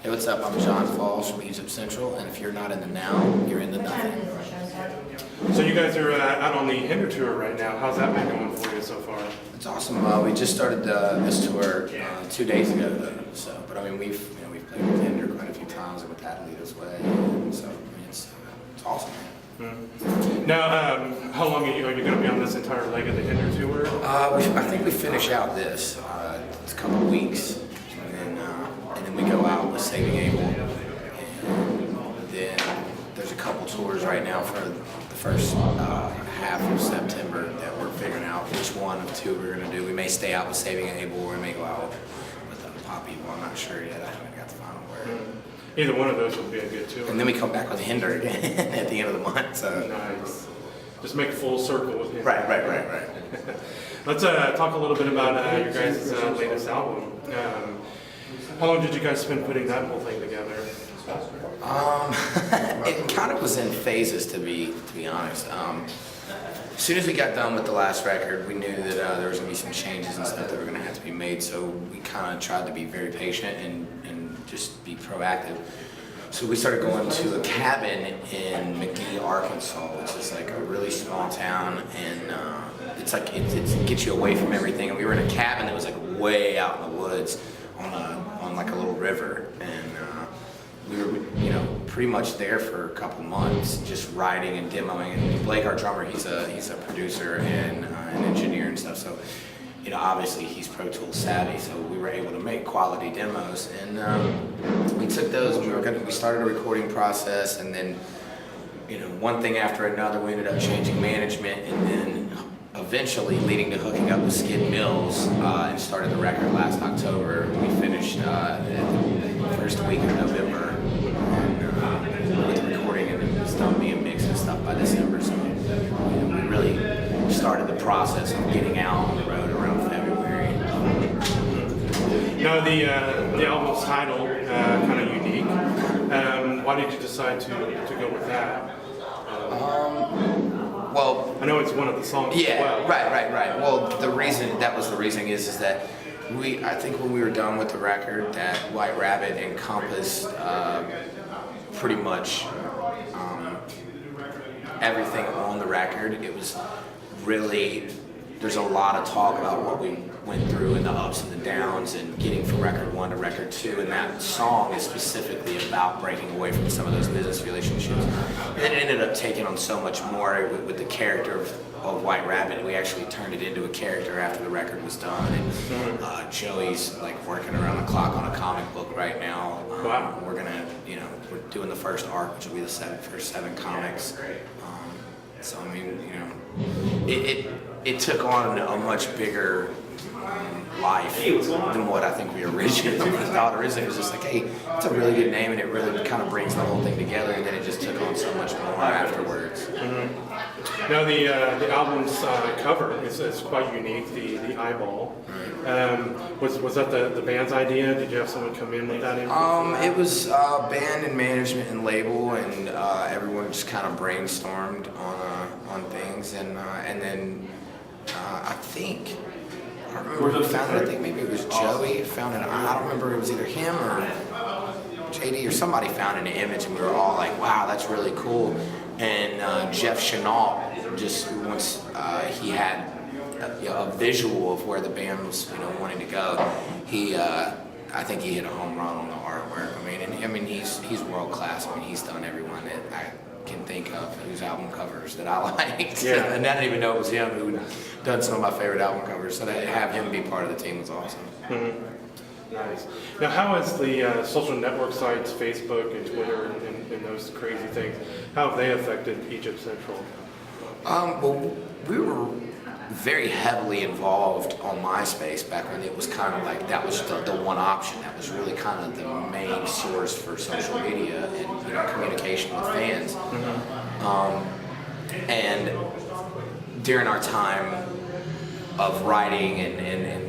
Hey, what's up? I'm John Falls from Egypt Central, and if you're not in the now, you're in the nothing. So you guys are out on the Hinder tour right now. How's that been going for you so far? It's awesome. We just started this tour 2 days ago, though. So, but I mean, we've played with Hinder quite a few times and with Adelita's Way, and so I mean, it's awesome. Now, how long are you going to be on this entire leg of the Hinder tour? I think we finish out this. It's a couple of weeks, and then we go out with Saving Abel, and then there's a couple tours right now for the first half of September that we're figuring out which one of two we're going to do. We may stay out with Saving Abel, or we may go out with Pop Evil. I'm not sure yet. I haven't got the final word. Either one of those would be a good tour. And then we come back with Hinder again at the end of the month. So nice. Just make a full circle with Hinder. Right. Let's talk a little bit about your guys' latest album. How long did you guys spend putting that whole thing together? It kind of was in phases, to be honest. As soon as we got done with the last record, we knew that there was going to be some changes and stuff that were going to have to be made. So we kind of tried to be very patient and just be proactive. So we started going to a cabin in McGee, Arkansas, which is like a really small town, and it's like it gets you away from everything. And we were in a cabin that was like way out in the woods on like a little river, and we were pretty much there for a couple months, just writing and demoing. And Blake, our drummer, he's a producer and an engineer and stuff. So obviously he's Pro Tools savvy, so we were able to make quality demos, and we took those and we started a recording process, and then one thing after another, we ended up changing management, and then eventually leading to hooking up with Skid Mills and started the record last October. We finished the first week of November with recording, and it was done being mixed and stuff by December. So we really started the process of getting out on the road around February. Now the album's title, kind of unique. Why did you decide to go with that? Well, I know it's one of the songs as well. Right. Well, the reason is that I think when we were done with the record, that White Rabbit encompassed pretty much everything on the record. It was really, there's a lot of talk about what we went through and the ups and the downs and getting from record one to record two, and that song is specifically about breaking away from some of those business relationships. And it ended up taking on so much more with the character of White Rabbit. We actually turned it into a character after the record was done, and Joey's like working around the clock on a comic book right now. Wow. We're doing the first arc, which will be the first 7 comics. So I mean, it took on a much bigger life than what I think we originally thought. Originally, it was just like, hey, it's a really good name, and it really kind of brings the whole thing together. And then it just took on so much more afterwards. Now the album's cover is quite unique. The eyeball. Was that the band's idea? Did you have someone come in with that? It was band and management and label, and everyone just kind of brainstormed on things, and then I remember who found it. I think maybe it was Joey found it. I don't remember. It was either him or JD or somebody found an image, and we were all like, "Wow, that's really cool." And Jeff Chenault, just once he had a visual of where the band was, wanting to go, I think he hit a home run on the artwork. I mean, he's world class. I mean, he's done everyone that I can think of whose album covers that I liked. Yeah. And I didn't even know it was him who'd done some of my favorite album covers. So to have him be part of the team was awesome. Nice. Now, how has the social network sites, Facebook and Twitter and those crazy things, how have they affected Egypt Central? Well, we were very heavily involved on MySpace back when it was kind of like that was the one option. That was really kind of the main source for social media and communication with fans. And during our time of writing and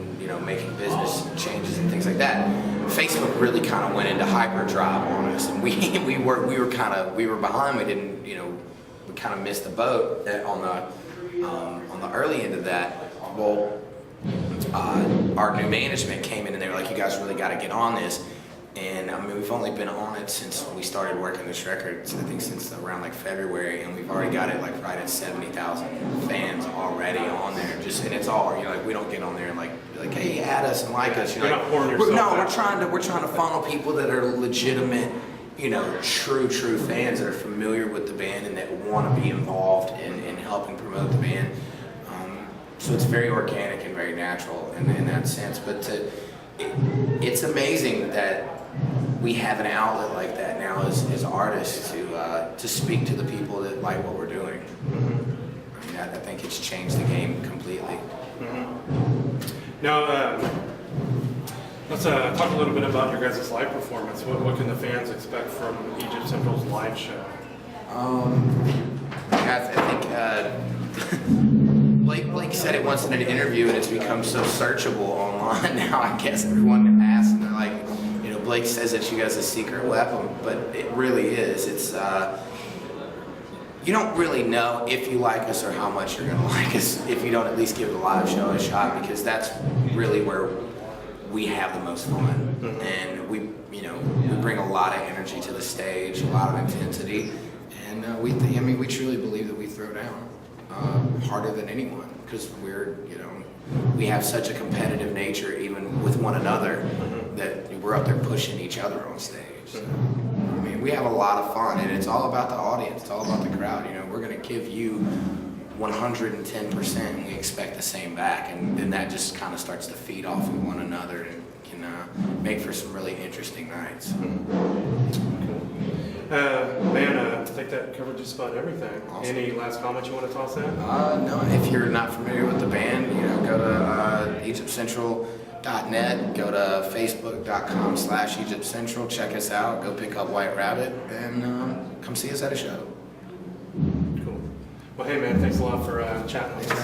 making business changes and things like that, Facebook really kind of went into hyperdrive on us, and we were behind. We didn't we kind of missed the boat on the early end of that. Well, our new management came in and they were like, "You guys really got to get on this." And I mean, we've only been on it since we started working this record, I think since around like February, and we've already got it like right at 70,000 fans already on there. And it's all, like we don't get on there and like be like, hey, add us and like us. You're not pouring yourself out. We're trying to funnel people that are legitimate, true fans that are familiar with the band and that want to be involved in helping promote the band. So it's very organic and very natural in that sense. But it's amazing that we have an outlet like that now as artists to speak to the people that like what we're doing. I mean, I think it's changed the game completely. Now, let's talk a little bit about your guys' live performance. What can the fans expect from Egypt Central's live show? I think Blake said it once in an interview, and it's become so searchable online now. I guess everyone asks, and they're like, Blake says that you guys a secret weapon, but it really is. It's you don't really know if you like us or how much you're gonna like us if you don't at least give the live show a shot, because that's really where we have the most fun. And we bring a lot of energy to the stage, a lot of intensity, and we truly believe that we throw down harder than anyone, because we have such a competitive nature even with one another that we're up there pushing each other on stage. So, I mean, we have a lot of fun, and it's all about the audience. It's all about the crowd. We're going to give you 110%, and we expect the same back, and then that just kind of starts to feed off of one another and can make for some really interesting nights. Man, I think that covered just about everything. Awesome. Any last comments you want to toss in? No, if you're not familiar with the band, go to EgyptCentral.net, go to Facebook.com/EgyptCentral, check us out, go pick up White Rabbit, and come see us at a show. Cool. Well, hey man, thanks a lot for chatting with us.